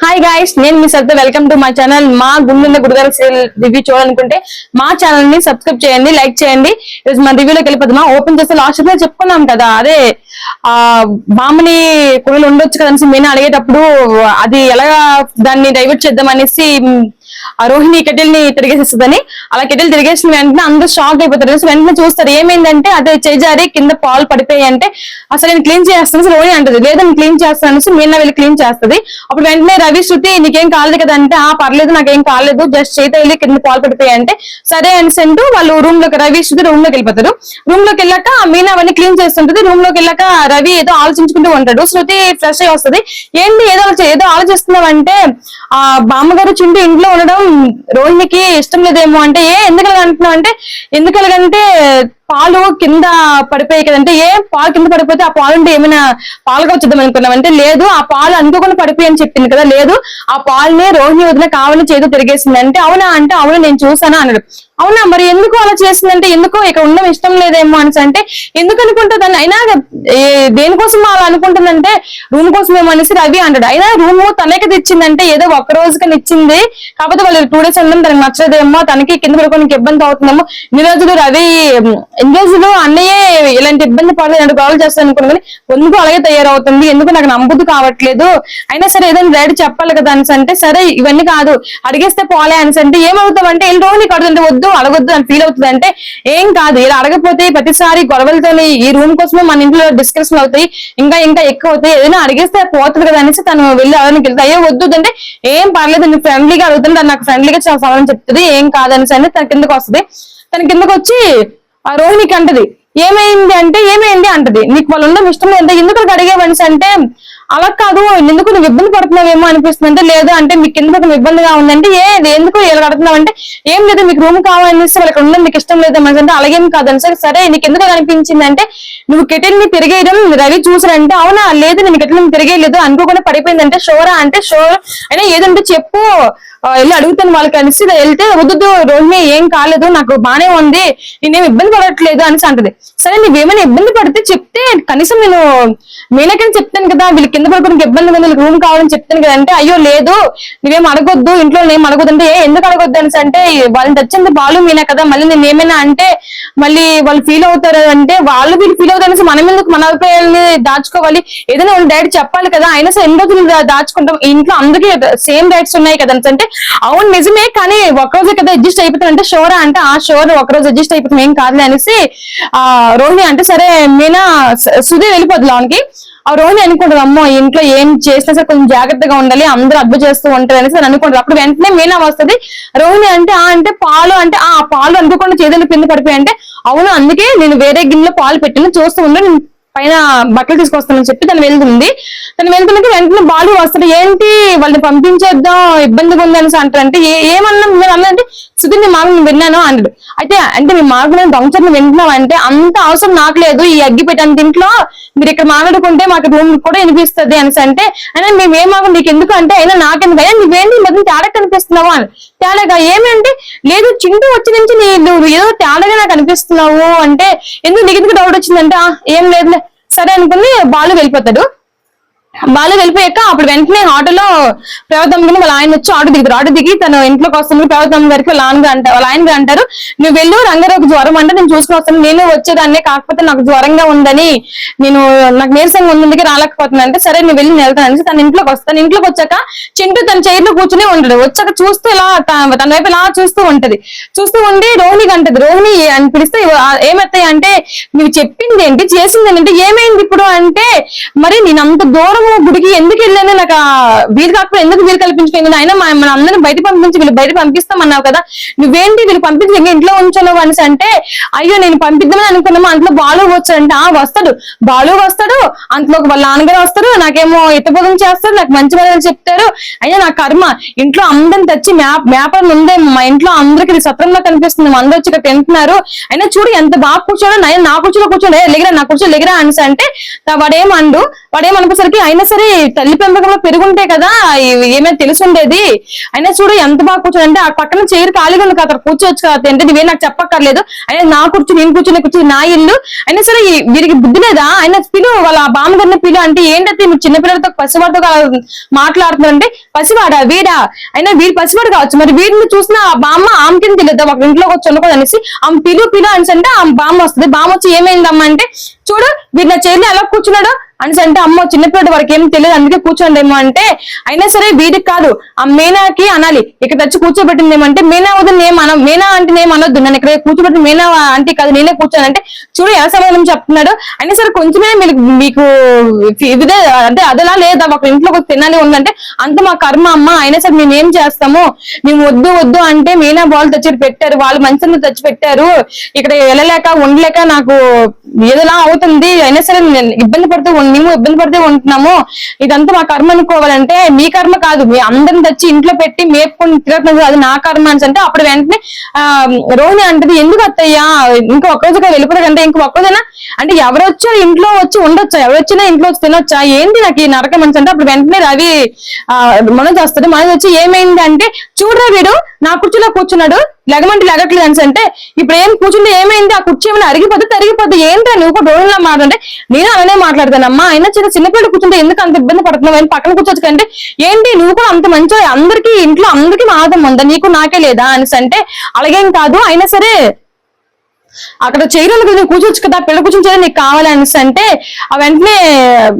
Hi guys, నేను మీ Satya. Welcome to my channel. మా గుండె గురుగారు సీరియల్ రివ్యూ చూడాలనుకుంటే మా ఛానల్ ని సబ్స్క్రైబ్ చేయండి, లైక్ చేయండి. ఈరోజు మన రివ్యూలోకి వెళ్ళిపోతామా. ఓపెన్ చేస్తే లాస్ట్ లో చెప్పుకున్నాం కదా, అదే బామ్మని కొన్ని ఉండొచ్చు కదా మీనా అడిగేటప్పుడు అది ఎలా దాన్ని డైవర్ట్ చేద్దాం అనేసి రోహిణి కెటిల్ ని తిరిగేసేస్తుందని. అలా కెటిల్ తిరిగేసిన వెంటనే అందరూ షాక్ అయిపోతారు. వెంటనే చూస్తారు ఏమైందంటే అదే చేజారి కింద పాలు పడిపోయి అంటే అసలు నేను క్లీన్ చేస్తాను రోహిణి అంటది. లేదా నేను క్లీన్ చేస్తాను అనేసి మీనా వెళ్ళి క్లీన్ చేస్తుంది. అప్పుడు వెంటనే రవి శృతి నీకేం కాలేదు కదా అంటే పర్లేదు నాకేం కాలేదు, జస్ట్ చేత వెళ్ళి కింద పాలు పడిపోయి అంటే సరే అనేసి అంటూ వాళ్ళు రూమ్ లోకి రవి శృతి రూమ్ లోకి వెళ్ళిపోతారు. రూమ్ లోకి వెళ్ళాక మీనా అవన్నీ క్లీన్ చేస్తుంటది. రూమ్ లోకి వెళ్ళాక రవి ఏదో ఆలోచించుకుంటూ ఉంటాడు. శృతి ఫ్రెష్ అయ్యి వస్తుంది. ఏంటి ఏదో ఆలోచిస్తున్నావు అంటే బామ్మగారు చింటూ ఇంట్లో ఉండడం రోహిణికి ఇష్టం లేదేమో అంటే ఎందుకు అంటున్నావు అంటే ఎందుకంటే పాలు కింద పడిపోయాయి కదంటే పాలు కింద పడిపోతే ఆ పాలు అంటే ఏమైనా పాలుగా వచ్చేద్దాం అనుకున్నాం అంటే లేదు ఆ పాలు అనుకోకుండా పడిపోయి అని చెప్పింది కదా, లేదు ఆ పాలునే రోహిణి వదిన కావాలని చేతి తిరిగేసింది అంటే అవునా అంటే అవును నేను చూసానా అన్నాడు. అవునా మరి ఎందుకు అలా చేసిందంటే ఎందుకో ఇక్కడ ఉండడం ఇష్టం లేదేమో అని అంటే ఎందుకు అనుకుంటుందని అయినా దేనికోసం అలా అనుకుంటుందంటే రూమ్ కోసం ఏమో అనేసి రవి అంటాడు. అయినా రూమ్ తనకి తెచ్చిందంటే ఏదో ఒక్క రోజుకని ఇచ్చింది, కాకపోతే వాళ్ళు 2 days ఉండడం తనకి నచ్చదేమో, తనకి కింద పడుకోనికి ఇబ్బంది అవుతుందేమో. ఇన్ని రోజులు రవి ఎన్ని రోజులు అన్నయ్యే ఇలాంటి ఇబ్బంది పడలేదు గౌరవ చేస్తాను అనుకున్నా కానీ ఎందుకు అలాగే తయారవుతుంది, ఎందుకు నాకు నమ్మబుద్ధి కావట్లేదు. అయినా సరే ఏదైనా డాడీ చెప్పాలి కదా అనేసి అంటే సరే ఇవన్నీ కాదు అడిగేస్తే పోలే అనేసి అంటే ఏమవుతామంటే ఎన్ని రోజులు కడుతుంటే వద్దు అడగొద్దు అని ఫీల్ అవుతుంది అంటే ఏం కాదు ఇలా అడగపోతే ప్రతిసారి గొడవలతో ఈ రూమ్ కోసమే మన ఇంట్లో డిస్కషన్ అవుతాయి, ఇంకా ఎక్కువ అవుతాయి, ఏదైనా అడిగేస్తే పోతుంది కదా అనేసి తను వెళ్ళి అడగడానికి వెళ్తే అయ్యో వద్దు అంటే ఏం పర్లేదు నేను ఫ్రెండ్లీగా అడుగుతుంది, తను నాకు ఫ్రెండ్లీగా సమాధానం చెప్తుంది, ఏం కాదనేసి అంటే తన కిందకు వస్తుంది. తన కిందకు వచ్చి ఆ రోహిణికి అంటది ఏమైంది అంటది. నీకు వాళ్ళు ఉండడం ఇష్టం లేదు ఎందుకు అడిగేవనిసి అంటే అలా కాదు ఎందుకు నువ్వు ఇబ్బంది పడుతున్నావేమో అనిపిస్తుంది అంటే లేదు అంటే మీకు ఎందుకు ఇబ్బందిగా ఉందంటే ఎందుకు ఇలా కడుతున్నావు అంటే ఏం లేదు మీకు రూమ్ కావాలనేసి వాళ్ళకి ఉండడం మీకు ఇష్టం లేదు అంటే అలాగేం కాదని సరే నీకు ఎందుకు అనిపించింది అంటే నువ్వు కెటిల్ ని తిరిగేయడం రవి చూసారంటే అవునా లేదు నేను కెటిల్ ని తిరిగేయలేదు అనుకోకుండా పడిపోయిందంటే షోరా అంటే షోర్ అయినా ఏదంటే చెప్పు వెళ్ళి అడుగుతాను వాళ్ళకి అనేసి వెళ్తే వద్దు రోహిణి ఏం కాలేదు నాకు బానే ఉంది నేనేం ఇబ్బంది పడట్లేదు అనేసి అంటది. సరే నువ్వేమైనా ఇబ్బంది పడితే చెప్తే కనీసం నేను మీనకని చెప్తాను కదా, వీళ్ళకి కింద పడుకోవడానికి ఇబ్బంది ఉంది వీళ్ళకి రూమ్ కావాలని చెప్తాను కదా అంటే అయ్యో లేదు నువ్వేం అడగొద్దు ఇంట్లో ఏం అడగొద్దు అంటే ఎందుకు అడగొద్దు అనేసి అంటే వాళ్ళని తెచ్చింది బాలు మీనా కదా మళ్ళీ నేను ఏమైనా అంటే మళ్ళీ వాళ్ళు ఫీల్ అవుతారు అంటే వీళ్ళు ఫీల్ అవుతారు అనేసి మనం ఎందుకు మన అభిప్రాయాలని దాచుకోవాలి, ఏదైనా వాళ్ళు డైరెక్ట్ చెప్పాలి కదా. అయినా సరే ఎన్ని రోజులు దాచుకుంటాం ఇంట్లో అందరికీ సేమ్ రైట్స్ ఉన్నాయి కదా అంటే అవును నిజమే కానీ ఒకరోజే కదా అడ్జస్ట్ అయిపోతాం అంటే షోరా అంటే షోర్ ఒకరోజు అడ్జస్ట్ అయిపోతాం ఏం కాదులే అనేసి రోహిణి అంటే సరే మీనా సుధీ వెళ్ళిపోద్ది లోనికి. ఆ రోహిణి అనుకుంటారు అమ్మో ఇంట్లో ఏం చేసినా సరే కొంచెం జాగ్రత్తగా ఉండాలి అందరూ అడ్డు చేస్తూ ఉంటారు అనేసి అనుకుంటారు. అప్పుడు వెంటనే మీనా వస్తుంది. రోహిణి అంటే పాలు అంటే పాలు అనుకోకుండా చేతులు కింద పడిపోయి అంటే అవును అందుకే నేను వేరే గిన్నెలో పాలు పెట్టిన చూస్తూ ఉండే పైన బట్టలు తీసుకొస్తానని చెప్పి తను వెళ్తుంది. వెంటనే బాలు వస్తాడు. ఏంటి వాళ్ళని పంపించేద్దాం ఇబ్బందిగా ఉందని అంటారంటే ఏమన్నా మీరు అన్నంటే సుధీర్ నీ మాట విన్నాను అన్నాడు. అయితే అంటే మీ మాట దొంగచర్ని వింటున్నావు అంటే అంత అవసరం నాకు లేదు, ఈ అగ్గి పెట్టంత ఇంట్లో మీరు ఇక్కడ మాట్లాడుకుంటే మాకు రూమ్ కూడా వినిపిస్తుంది అనేసి అంటే అయినా మేమేమాకు నీకు ఎందుకు అంటే అయినా నాకెందుకు అయినా నువ్వేంటి మొత్తం తేడా కనిపిస్తున్నావు అని. తేడాగా ఏమంటే లేదు చింటూ వచ్చి నుంచి నువ్వు ఏదో తేడాగా నాకు అనిపిస్తున్నావు అంటే ఎందుకు నీకు ఎందుకు డౌట్ వచ్చిందంటే ఏం లేదులే సరే అనుకుని బాలు వెళ్ళిపోతాడు. బాలు వెళ్ళిపోయాక అప్పుడు వెంటనే ఆటోలో ప్రవతమ్మ వాళ్ళ ఆయన వచ్చి ఆటో దిగి తను ఇంట్లోకి వస్తుంది. ప్రవతమ్మ గారికి వాళ్ళ ఆయన అంటారు నువ్వు వెళ్ళు రంగారావుకి జ్వరం అంటే నేను చూసుకుని వస్తాను, నేను వచ్చేదాన్నే కాకపోతే నాకు జ్వరంగా ఉందని నాకు నీరసంగా ఉంది రాలేకపోతున్నాను అంటే సరే నువ్వు వెళ్ళి వెళ్తాను అనేసి తన ఇంట్లోకి వస్తాను. ఇంట్లోకి వచ్చాక చింటూ తన చైర్లో కూర్చుని ఉంటాడు. వచ్చాక చూస్తూ ఇలా తన వైపు ఇలా చూస్తూ ఉండి రోహిణికి అంటది. రోహిణి అని పిలిస్తే ఏమవుతాయి అంటే నువ్వు చెప్పింది ఏంటి చేసింది ఏంటంటే ఏమైంది ఇప్పుడు అంటే మరి నేను అంత దూరం గుడికి ఎందుకు వెళ్ళాను నాకు వీలు కాకపోతే ఎందుకు వీలు కల్పించుకుంది అయినా మన అందరిని బయట పంపించి వీళ్ళు బయట పంపిస్తామన్నావు కదా నువ్వేంటి వీళ్ళు పంపించి ఇంట్లో ఉంచాను అనేసి అంటే అయ్యో నేను పంపిద్దామని అనుకున్నాము అంతలో బాలు వచ్చాడంటే బాలు వస్తాడు అంతలో వాళ్ళ నాన్నగారు వస్తారు, నాకేమో ఎత్తబోధం చేస్తారు, నాకు మంచి వాళ్ళు చెప్తారు. అయినా నా కర్మ ఇంట్లో అందరిని తెచ్చి వ్యాపారం ఉందే మా ఇంట్లో అందరికి సత్రంలో కనిపిస్తుంది అందరూ వచ్చి ఇక్కడ తింటున్నారు అయినా చూడు ఎంత బాగా కూర్చోడు నా కుర్చీలో కూర్చోండి లెగిరా నా కుర్చీలో లెగిరా అనేసి అంటే వాడేమనిపించరికి అయినా సరే తల్లి పెంపకంలో పెరుగుంటే కదా ఏమైనా తెలుసుండేది. అయినా చూడు ఎంత బాగా కూర్చొని, అంటే ఆ పక్కన చైర్ ఖాళీగా ఉంది కదా, అక్కడ కూర్చోవచ్చు కదా, అంటే నువ్వే నాకు చెప్పక్కర్లేదు, అయినా నా కూర్చొని నేను కూర్చొని నా ఇల్లు, అయినా సరే వీరికి బుద్ధి లేదా, అయినా పిలు వాళ్ళ బామ్మగారిని పిలు, అంటే ఏంటంటే మీరు చిన్నపిల్లలతో పసివాడితో మాట్లాడుతున్నారంటే, పసివాడా వీడా, అయినా వీడు పసివాడు కావచ్చు, మరి వీడిని చూసిన ఆ బామ్మ ఆమెకి తెలియదు ఒక ఇంట్లోకి వచ్చి వండుకోదు అనేసి ఆమె పిలు అనేసి అంటే ఆ బామ్మ వస్తుంది. బామ్మ వచ్చి ఏమైందమ్మా అంటే, చూడు వీడు నా చైర్లో ఎలా కూర్చున్నాడు అనేసి అంటే, అమ్మో చిన్నపిల్లడు వాడికి ఏం తెలియదు అందుకే కూర్చోండేమో అంటే, అయినా సరే వీడికి కాదు ఆ మీనాకి అనాలి, ఇక్కడ తెచ్చి కూర్చోబెట్టిందేమంటే మీనా వద్దు మీనా అంటే నేమనొద్దు, నన్ను ఇక్కడ కూర్చోబెట్టి మీనా అంటే కాదు నేనే కూర్చోను అంటే, చూడు ఎలా సమాధానం చెప్తున్నాడు. అయినా సరే కొంచెమే మీకు ఇదే అంటే అదలా లేదా, ఒక ఇంట్లో తినాలి ఉందంటే అంత మా కర్మ అమ్మ, అయినా సరే మేము ఏం చేస్తాము, మేము వద్దు అంటే మీనా బాల్ తెచ్చి పెట్టారు, వాళ్ళు మంచిగా తెచ్చి పెట్టారు, ఇక్కడ వెళ్ళలేక ఉండలేక నాకు ఏదోలా అవుతుంది, అయినా సరే ఇబ్బంది పడుతూ మేము ఇబ్బంది పడితే ఉంటున్నాము, ఇదంతా మా కర్మ అనుకోవాలంటే, మీ కర్మ కాదు మీ అందరిని తెచ్చి ఇంట్లో పెట్టి మేపుకొని తిరగట్లేదు అది నా కర్మ అని అంటే, అప్పుడు వెంటనే రోహిణి అంటది, ఎందుకు అత్తయ్యా ఇంకా ఒక్కరోజుగా వెళ్ళిపోతారంటే, ఇంక ఒక్కరోజైనా అంటే ఎవరు వచ్చా ఇంట్లో వచ్చి ఉండొచ్చా, ఎవరు వచ్చినా ఇంట్లో వచ్చి తినొచ్చా, ఏంటి నాకు ఈ నరకం అని అంటే, అప్పుడు వెంటనే రవి మనోజ్ వస్తుంది. మనోజ్ వచ్చి ఏమైంది అంటే, చూడరా వీడు నా కుర్చీలో కూర్చున్నాడు లెగమంటే లెగట్లేదు అని అంటే, ఇప్పుడు ఏం కూర్చుంటే ఏమైంది, ఆ కుర్చీ ఏమైనా తరిగిపోద్ది ఏంటో నువ్వు కూడా రోడ్లా మాట్లాడంటే, నేను అలానే మాట్లాడతానమ్మా, అయినా చిన్నపిల్లలు కూర్చుంటే ఎందుకు అంత ఇబ్బంది పడుతున్నావు అని పక్కన కూర్చోచ్చు అంటే, ఏంటి నువ్వు కూడా అంత మంచి అందరికీ ఇంట్లో అందరికీ మాదం ఉందా నీకు నాకే లేదా అనేసి అంటే, అలాగేం కాదు అయినా సరే అక్కడ చైర్లు నువ్వు కూర్చోవచ్చు కదా, పిల్ల కూర్చొని చైర్ నీకు కావాలి అనేసి అంటే, ఆ వెంటనే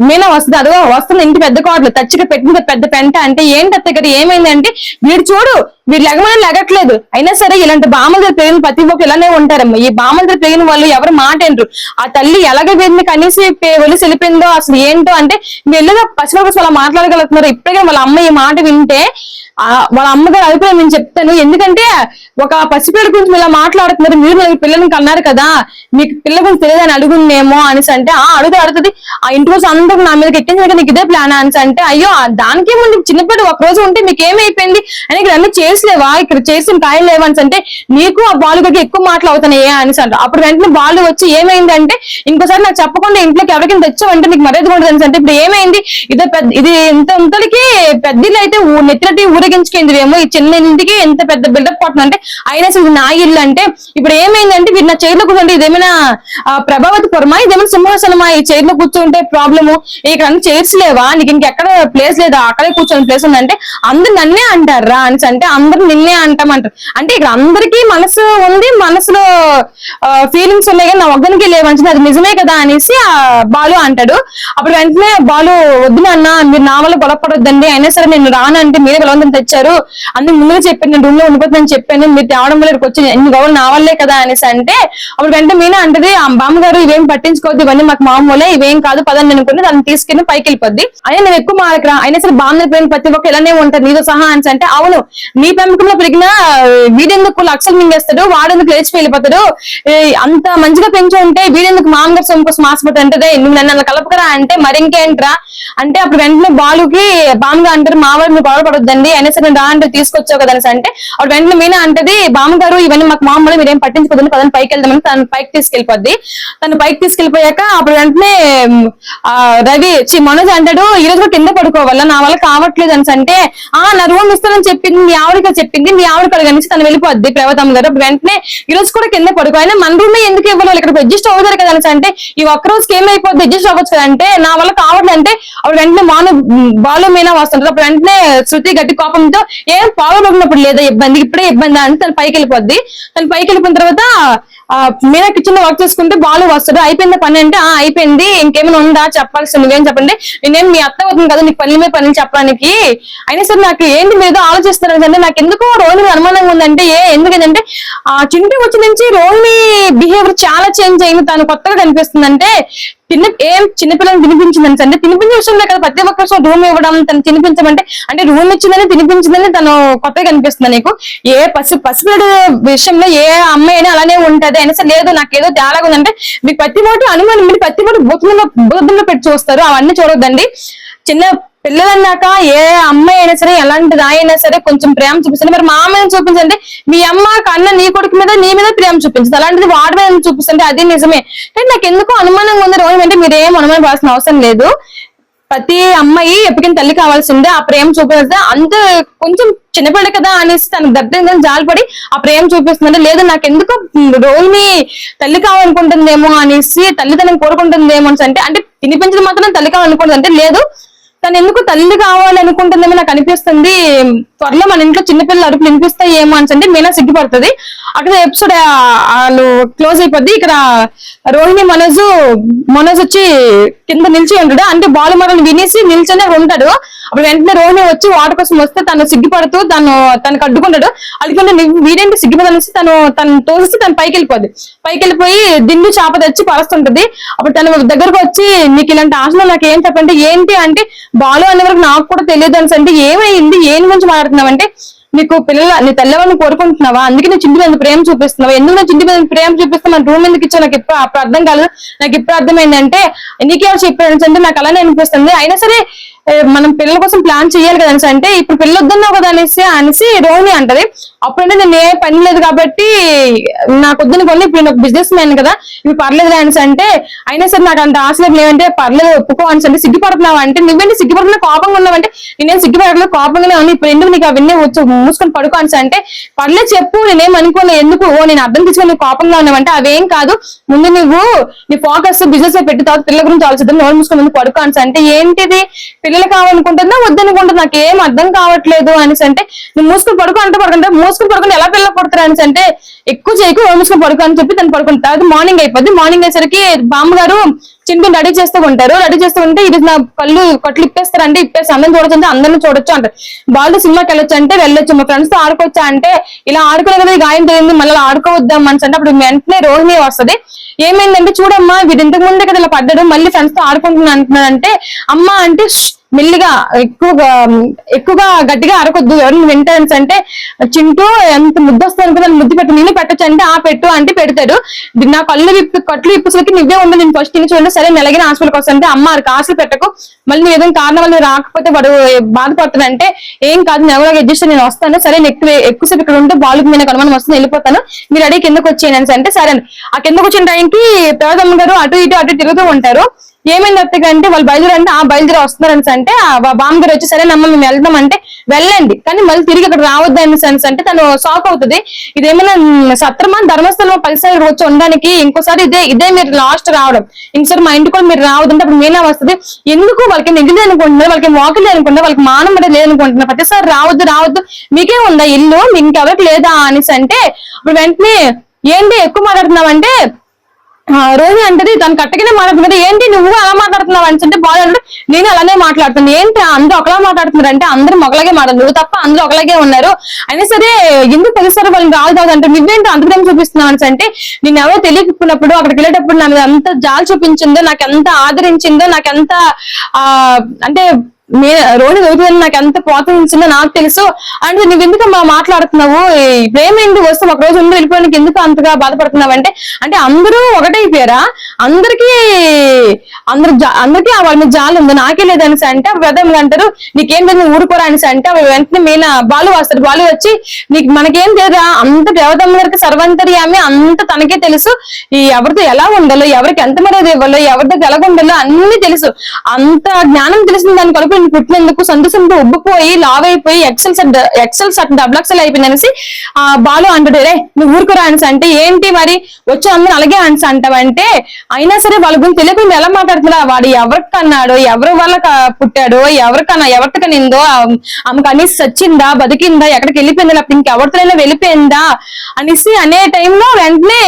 మీనా వస్తుంది, అదో వస్తుంది ఇంటి పెద్ద కోడలు తచ్చిగా పెట్టింది పెద్ద పెంట అంటే, ఏంటి అత్త గారు ఏమైంది అంటే, వీడు చూడు వీడు లెగమని లెగట్లేదు, అయినా సరే ఇలాంటి బామ్మల దగ్గర పెరిగిన ప్రతి ఒక్కరు ఇలానే ఉంటారమ్మా, ఈ బామ్మల దగ్గర పెరిగిన వాళ్ళు ఎవరు మాట ఏంటారు, ఆ తల్లి ఎలాగ వీడిని కనీసి వెళ్ళి వెళ్ళిపోయిందో అసలు ఏంటో అంటే, వీళ్ళగా పసిపిల్లలు అలా మాట్లాడగలుగుతున్నారు. ఇప్పటికే వాళ్ళ అమ్మ ఈ మాట వింటే వాళ్ళ అమ్మగారు అభిప్రాయం నేను చెప్తాను, ఎందుకంటే ఒక పసిపిల్లల గురించి ఇలా మాట్లాడుతున్నారు, మీరు పిల్లల్ని కన్నారు కదా, మీకు పిల్లల గురించి తెలియదని అడుగునేమో అనేసి అంటే, అడుగుతుంది ఆ ఇంటి రోజు అందరూ నా మీద ఎట్టింది నీకు ఇదే ప్లాన్ అనేసి అంటే, అయ్యో దానికే ముందు చిన్నపిల్లడు ఒక రోజు ఉంటే మీకు ఏమైపోయింది అని, ఇక్కడ అన్ని చేసలేవా, ఇక్కడ చేసిన కాయలు లేవా అని అంటే, నీకు ఆ బాలుగకి ఎక్కువ మాటలు అవుతున్నాయే అనేసి అంట. అప్పుడు వెంటనే బాలు వచ్చి ఏమైందంటే, ఇంకోసారి నాకు చెప్పకుండా ఇంట్లోకి ఎవరికైనా తెచ్చావంటే నీకు మర్యాద ఉండదు అనేసి అంటే, ఇప్పుడు ఏమైంది ఇది ఇంతకి పెద్దలు అయితే నెత్తినట్టు ఊరేగించుకేందువేమో, ఈ చిన్న ఇంటికి ఎంత పెద్ద బిల్డప్ పోతుంది అంటే, అయినా ఇది నా ఇల్లు అంటే, ఇప్పుడు ఏమైందంటే వీడు నా చైర్లో కూర్చుంటే ఇదేమైనా ప్రభావతి పురమా, ఇదేమైనా సింహాసనమా, ఈ చైర్లో కూర్చుంటే ప్రాబ్లము, ఇక్కడ అన్ని చైర్స్ లేవా, నీకు ఇంకెక్కడ ప్లేస్ లేదా, అక్కడే కూర్చొని ప్లేస్ ఉందంటే అందరు నన్నే అంటారా అనేసి అంటే, అందరూ నిన్నే అంటామంటారు అంటే, ఇక్కడ అందరికీ మనసు ఉంది, మనసులో ఫీలింగ్స్ ఉన్నాయి కానీ నా ఒక్కరికి లేవని అది నిజమే కదా అనేసి ఆ బాలు అంటాడు. అప్పుడు వెంటనే బాలు వద్దు నాన్న మీరు నా వల్ల గొడవపడొద్దండి, అయినా సరే నేను రానంటే మీరే బలవంతం తెచ్చారు, అందుకు ముందుగా చెప్పాను నేను రూమ్ లో ఉండిపోతుందని చెప్పాను, మీరు తేవడం వల్ల వచ్చి ఎన్ని గౌరవం నా వల్లే కదా అనేసి అంటే, అప్పుడు వెంటనే మీనా అంటది ఆ బామ్మగారు ఇవేం పట్టించుకోవద్దు, ఇవన్నీ మాకు మామూలే, ఇవేం కాదు పదని అనుకుంటే దాన్ని తీసుకెళ్ళి పైకి వెళ్ళిపోద్ది. అయినా నేను ఎక్కువ మారకరా, అయినా సరే బామ్మల ప్రేమ ప్రతి ఒక్క ఇలానే ఉంటారు నీతో సహా అని అంటే, అవును నీ పెంపకంలో పెరిగిన వీడెందుకు లక్షలు మింగేస్తాడు, వాడెందుకు లేచి వెళ్ళిపోతాడు, అంత మంచిగా పెంచి ఉంటే వీడెందుకు మామగారు సొమ్ము కోసం ఆశపడతాడు అంటే, నువ్వు నన్ను అలా కలపకరా అంటే, మరి ఇంకేంట్రా అంటే, అప్పుడు వెంటనే బాలుకి బామ్మగా అంటారు మావాడు మీరు గొడవపడొద్దండి, అయినా సరే రా అంటే తీసుకొచ్చావు కదా అనేసి అంటే, అప్పుడు వెంటనే మీనా అంటది బామ్మగారు ఇవన్నీ మాకు మామూలు మీరేం పట్టించుకోదండి పదని పైకి వెళ్దామని తను పైకి తీసుకెళ్ళిపోద్ది. తను పైకి తీసుకెళ్ళిపోయాక అప్పుడు వెంటనే రవి మనోజ్ అంటాడు ఈ రోజు కూడా కింద పడుకోవాలా నా వల్ల కావట్లేదు అనేసి అంటే, నా రూమ్ ఇస్తానని చెప్పింది మీ ఆవిడగా చెప్పింది, మీ ఆవిడ కడగనిసి తను వెళ్ళిపోద్ది ప్రభాతమ్మ గారు. అప్పుడు వెంటనే ఈ రోజు కూడా కింద పడుకో, అయినా మన రూమ్ ఎందుకు ఇవ్వాలి, ఇక్కడ అడ్జస్ట్ అవుతారు కదా అనేసి అంటే, ఈ ఒక్క రోజుకి ఏమైపోద్ది అడ్జస్ట్ అవ్వచ్చు కదా అంటే, నా వల్ల కావట్లేదు అంటే, అప్పుడు వెంటనే బాలు మీనా వస్తుంటారు. అప్పుడు వెంటనే శృతి గట్టి కోపంతో ఏం పావులున్నప్పుడు లేదా ఇబ్బంది ఇప్పుడే ఇబ్బంది అని తను పైకి వెళ్ళిపోద్ది. తను పైకి వెళ్ళిపోయిన తర్వాత మీనా కిచెన్ లో వర్క్ చేసుకుంటే బాలు వస్తాడు. అయిపోయింది పని అంటే అయిపోయింది, ఇంకేమైనా ఉందా చెప్పాల్సి, నువ్వేం చెప్పండి, నేనేం మీ అత్త అవుతుంది కదా నీకు పని మీద పని చెప్పడానికి, అయినా సరే నాకు ఏంటి మీరు ఏదో అంటే, నాకు ఎందుకో రోహిణి అనుమానంగా ఉందంటే ఎందుకంటే చింటూ వచ్చి నుంచి రోహిణి బిహేవియర్ చాలా చేంజ్ అయింది, తను కొత్తగా కనిపిస్తుంది అంటే, చిన్నపిల్లలు తినిపించిందని అంటే, తినిపించే విషయంలో కదా ప్రతి ఒక్క విషయం రూమ్ ఇవ్వడం, తను తినిపించమంటే అంటే రూమ్ ఇచ్చిందని తినిపించిందని తను కొత్తగా కనిపిస్తుంది నీకు, ఏ పసిపిల్లడు విషయంలో ఏ అమ్మాయి అయినా అలానే ఉంటది అయినా సరే, లేదు నాకేదో తేడాగా ఉందంటే మీకు ప్రతి ఒక్కటి అనుమానం, మీరు ప్రతి ఒక్కటి బుద్ధంలో పెట్టి చూస్తారు, అవన్నీ చూడొద్దండి. చిన్న పిల్లలన్నాక ఏ అమ్మాయి అయినా సరే ఎలాంటి అయినా సరే కొంచెం ప్రేమ చూపిస్తుంది. మరి మా అమ్మాయిని చూపించండి, మీ అమ్మ కన్నా నీ కొడుకు మీద నీ మీద ప్రేమ చూపించదు, అలాంటిది వాడి మీద చూపిస్తుంటే అది నిజమే. కానీ నాకు ఎందుకో అనుమానంగా ఉంది రోహిణి అంటే, మీరేం అనుమానం పడాల్సిన అవసరం లేదు, ప్రతి అమ్మాయి ఎప్పటికైనా తల్లి కావాల్సిందే, ఆ ప్రేమ చూపిస్తే అంత కొంచెం చిన్నపిల్ల కదా అనేసి తనకు దగ్గర జాలిపడి ఆ ప్రేమ చూపిస్తుందంటే, లేదు నాకు ఎందుకు రోహిణి తల్లి కావాలనుకుంటుందేమో అనేసి తల్లిదండ్రులు కోరుకుంటుందేమో అంటే, అంటే తినిపించడం మాత్రం తల్లి కావాలనుకుంటుంది అంటే లేదు, తను ఎందుకు తల్లి కావాలనుకుంటుందేమో నాకు అనిపిస్తుంది, త్వరలో మన ఇంట్లో చిన్నపిల్లలు అరుపులు వినిపిస్తాయి ఏమో అని అంటే మీనా సిగ్గుపడుతుంది. అక్కడ ఎపిసోడ్ వాళ్ళు క్లోజ్ అయిపోద్ది. ఇక్కడ రోహిణి మనోజ్ వచ్చి కింద నిలిచి ఉంటాడు, అంటే బాలు మరని వినేసి నిల్చొని ఉంటాడు. అప్పుడు వెంటనే రోహిణి వచ్చి వాటర్ కోసం వస్తే తను సిగ్గుపడుతూ తనకు అడ్డుకుంటాడు. అడుగుంటే వీడేంటి సిగ్గుపడనేసి తను తోసి తను పైకి వెళ్ళిపోయి దిండు చేప తెచ్చి పరుస్తుంటది. అప్పుడు తన దగ్గరకు వచ్చి నీకు ఇలాంటి ఆశలు నాకు ఏం చెప్పంటే ఏంటి అంటే, బాలు అనే వరకు నాకు కూడా తెలియదు అని అంటే, ఏమైంది ఏం గురించి మాట్లాడుతున్నావు అంటే, నీకు నీ తల్లివాళ్ళని కోరుకుంటున్నావా, అందుకే నువ్వు చింటి మీద ప్రేమ చూపిస్తున్నావా, ఎందుకు నువ్వు చింటి మీద ప్రేమ చూపిస్తా మన రూమ్ ఎందుకు ఇచ్చా నాకు అప్పుడు అర్థం కాలేదు, నాకు ఇప్పుడు అర్థమైందంటే నీకేమో చెప్పాను అంటే నాకు అలానే అనిపిస్తుంది, అయినా సరే మనం పిల్లల కోసం ప్లాన్ చేయాలి కదా అనేసి అంటే, ఇప్పుడు పిల్లలు వద్దన్నావు కదా అనేసి రోహిణి అంటది. అప్పుడంటే నేను ఏ పని లేదు కాబట్టి నాకు వద్దని కొన్ని, ఇప్పుడు నాకు బిజినెస్ మ్యాన్ కదా ఇవి పర్లేదు అనేసి అంటే, అయినా సరే నాకు అంత ఆశలు లేవంటే పర్లేదు ఒప్పుకో అని అంటే, సిగ్గుపడుతున్నావు అంటే నువ్వేంటి సిగ్గుపడుతున్నా కోపంగా ఉన్నావంటే, నేనేం సిగ్గుపడలేదు కోపంగానే ఉంది, ఇప్పుడు ఎందుకు నీకు అవన్నీ వచ్చి మూసుకొని పడుకో అని అంటే, పర్లేదు చెప్పు నేనేం అనుకోను, ఎందుకు నేను అర్థం తీసుకొని నువ్వు కోపంగా ఉన్నావంటే, అవేం కాదు ముందు నువ్వు నీ ఫోకస్ బిజినెస్ లో పెట్టి తర్వాత పిల్లల గురించి ఆలోచిద్దాం, నోరు మూసుకొని ముందు పడుకో అని అంటే, ఏంటిది పిల్లలు కావాలనుకుంటుందా వద్దనుకుంటుంది నాకు ఏం అర్థం కావట్లేదు అనేసి అంటే, నువ్వు మూసుకొని పడుకుంటే మూసుకొని పడుకుని ఎలా పిల్లలు పడతారు అనేసి అంటే, ఎక్కువ చేయకు మూసుకొని పడుకో అని చెప్పి తను పడుకుంటారు. అది మార్నింగ్ అయిపోద్ది. మార్నింగ్ అయ్యేసరికి బామ్మగారు చింటూని రెడీ చేస్తూ ఉంటారు. రెడీ చేస్తూ ఉంటే ఇది నా కట్లు ఇప్పేస్తారంటే ఇప్పేసి అందరం చూడొచ్చు అంటే అందరిని చూడొచ్చు అంటారు. బాలు సినిమాకి వెళ్ళొచ్చు అంటే వెళ్ళొచ్చు, మా ఫ్రెండ్స్ తో ఆడుకోవచ్చా అంటే ఇలా ఆడుకునే కదా గాయం తెలియదు మళ్ళీ ఆడుకోవద్దాం అని అంటే, అప్పుడు వెంటనే రోహిణి వస్తుంది. ఏమైందంటే చూడమ్మా వీడు ఇంతకు ముందే కదా ఇలా పడ్డాడు మళ్ళీ ఫ్రెండ్స్ తో ఆడుకుంటున్నాను అంటున్నాడంటే, అమ్మ అంటే మెల్లిగా ఎక్కువగా గట్టిగా అరకొద్దు ఎవరిని వింటాను అంటే, చింటూ ఎంత ముద్దు వస్తాను కదా ముద్దు పెట్టు నేను పెట్టచ్చు అంటే ఆ పెట్టు అంటే పెడతాడు. నా కట్లు ఇప్పుసలకి నువ్వే ఉండు నేను ఫస్ట్ తిని చూడండి సరే నెలగిన హాస్పిటల్కి వస్తుంటే, అమ్మ కాసులు పెట్టకు మళ్ళీ ఏదైనా కారణం వల్ల రాకపోతే వాడు బాధపడుతుంది అంటే, ఏం కాదు నేను ఎవరో అడ్జస్ట్ నేను వస్తాను సరే ఎక్కువసేపు ఇక్కడ ఉంటే బాలుకి మీద అనుమానం వస్తుంది వెళ్ళిపోతాను మీరు అడిగి కిందకు వచ్చేయను అంటే సరే. ఆ కిందకు వచ్చిన టైంకి ప్రవదమ్మ గారు అటు ఇటు తిరుగుతూ ఉంటారు. ఏమైంది అత్తగంటే వాళ్ళు బయలుదేరంటే ఆ బయలుదేరి వస్తున్నారని అంటే, బామ్మగారు వచ్చి సరేనమ్మ మేము వెళ్దాం అంటే వెళ్ళండి కానీ మళ్ళీ తిరిగి అక్కడ రావద్దు అనేసి అంటే తను షాక్ అవుతుంది. ఇదేమైనా సత్రమా ధర్మస్థలం పరిసరాలు వచ్చి ఉండడానికి ఇంకోసారి ఇదే మీరు లాస్ట్ రావడం ఇంకోసారి మా ఇంటికి కూడా మీరు రావద్దంటే అప్పుడు మీనా వస్తుంది. ఎందుకు వాళ్ళకి నెగిలి అనుకుంటున్నారు, వాళ్ళకి వాకిలు అనుకుంటున్నారు, వాళ్ళకి మానం అనేది లేదనుకుంటున్నారు, ప్రతిసారి రావద్దు మీకే ఉందా ఇల్లు మీకు ఇంకెవరికి లేదా అనేసి అంటే, అప్పుడు వెంటనే ఏంటి ఎక్కువ మాట్లాడుతున్నావు అంటే రోహిణి అంటది తను కట్టగానే మాట్లాడుతుంది ఏంటి నువ్వు అలా మాట్లాడుతున్నావు అని అంటే, బాగా నేను అలానే మాట్లాడుతున్నాను ఏంటి అందరూ ఒకలా మాట్లాడుతున్నారు అంటే, అందరూ ఒకలాగే మాట్లాడు నువ్వు తప్ప అందరూ ఒకలాగే ఉన్నారు అయినా సరే ఎందుకు తెలుస్తారు వాళ్ళని రాదు అంటే నువ్వేంటి అంత ప్రేమ చూపిస్తున్నావు అని అంటే, నేను ఎవరో తెలియకున్నప్పుడు అక్కడికి వెళ్ళేటప్పుడు నా మీద ఎంత జాలి చూపించిందో, నాకు ఎంత ఆదరించిందో, నాకు ఎంత అంటే రోహిణి దొరుకుతుంది నాకు ఎంత ప్రోత్సహించిందో నాకు తెలుసు అంటే, నువ్వు ఎందుకు మాట్లాడుతున్నావు ప్రేమేంటి వస్తే ఒక రోజు ఉండి వెళ్ళిపోవడానికి ఎందుకు అంతగా బాధపడుతున్నావు అంటే, అంటే అందరూ ఒకటైపోయారా అందరికీ వాళ్ళ మీద జాలి ఉంది నాకే లేదనేసి అంటే, వ్రతం అంటారు నీకేం లేదు ఊరుకోరా అనేసి అంటే, అవి వెంటనే మీనా బాలు వస్తాడు. బాలు వచ్చి నీకు మనకేం తెలియదా అంత దేవతమ్మ గారికి సర్వంతర్యామి అంత తనకే తెలుసు, ఈ ఎవరితో ఎలా ఉండాలో ఎవరికి ఎంత మర్యాద ఇవ్వాలో ఎవరితో ఎలా ఉండాలో అన్ని తెలుసు, అంత జ్ఞానం తెలిసిన దాని కొరకు పుట్టినందుకు సంతోషంతో ఉబ్బిపోయి లావ్ అయిపోయి ఎక్సెల్ సట్ డబుల్ ఎక్సెల్ అయిపోయింది అనేసి బాలు అంటాడు. రే నువ్వు ఊరుకురా అనేసి అంటే, ఏంటి మరి వచ్చి అందరూ అలాగే అనేసి అంటావంటే, అయినా సరే వాళ్ళ గురించి తెలియకుండా ఎలా మాట్లాడుతున్నా, వాడు ఎవరికి కన్నాడో ఎవరి వల్ల పుట్టాడో ఎవరితో కనిందో ఆమెకు అనేసి చచ్చిందా బతికిందా ఎక్కడికి వెళ్ళిపోయిందా లేకపోతే ఇంకెవరితోనైనా వెళ్ళిపోయిందా అనేసి అనే టైంలో వెంటనే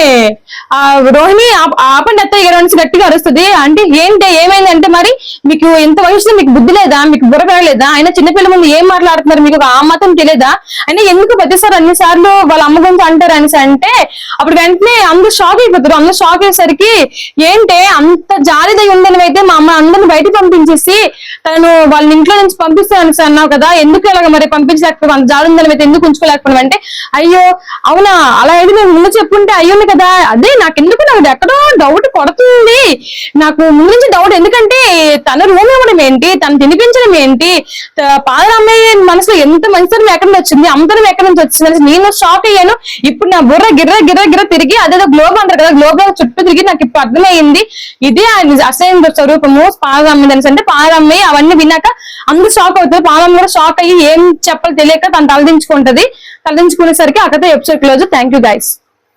రోహిణి ఆపండి అత్తయ్య గారు అనేసి గట్టిగా అరుస్తుంది. అంటే ఏంటి ఏమైందంటే, మరి మీకు ఇంత వయసులో మీకు బుద్ధి లేదా, మీకు బుర్ర పెరగలేదా, అయినా చిన్నపిల్లల ముందు ఏం మాట్లాడుతున్నారు మీకు ఆ మాత్రం తెలియదా, అయినా ఎందుకు ప్రతిసారి అన్నిసార్లు వాళ్ళ అమ్మ గురించి అంటారు అనేసి అంటే, అప్పుడు వెంటనే అందరూ షాక్ అయిపోతారు. అందరూ షాక్ అయ్యేసరికి ఏంటే అంత జాలిదై ఉండని అయితే మా అమ్మ అందరిని బయటకు పంపించేసి తను వాళ్ళ ఇంట్లో నుంచి పంపిస్తాను అన్నావు కదా ఎందుకు ఇలాగ మరి పంపించలేకపోతే అంత జాలి ఉందని అయితే ఎందుకు ఉంచుకోలేకపోవడం అంటే, అయ్యో అవునా అలా అయితే నేను ముందు చెప్పుంటే అయ్యోంది కదా, అదే నాకు ఎక్కడో డౌట్ కొడుతుంది నాకు ముందు నుంచి డౌట్, ఎందుకంటే తన రూమ్ ఇవ్వడం ఏంటి తను తినిపించడం ఏంటి పాదరమ్మాయి మనసులో ఎంత మంచితనం ఎక్కడి నుంచి వచ్చింది అమ్మతనం ఎక్కడి నుంచి వచ్చింది నేను షాక్ అయ్యాను. ఇప్పుడు నా బుర్ర గిర్ర తిరిగి అదేదో గ్లోబ్ అంటారు కదా గ్లోబ్ చుట్టూ తిరిగి నాకు ఇప్పుడు అర్థమయ్యింది ఇదే అసైన్ స్వరూపము పాదరమ్మ అనేసి అంటే, పాదరమ్మాయి అవన్నీ విన్నాక అందరూ షాక్ అవుతారు. పానం కూడా షాక్ అయ్యి ఏం చెప్పాలో తెలియక తను తలదించుకుంటది. తలదించుకునేసరికి అక్కడితో episode close. Thank you guys.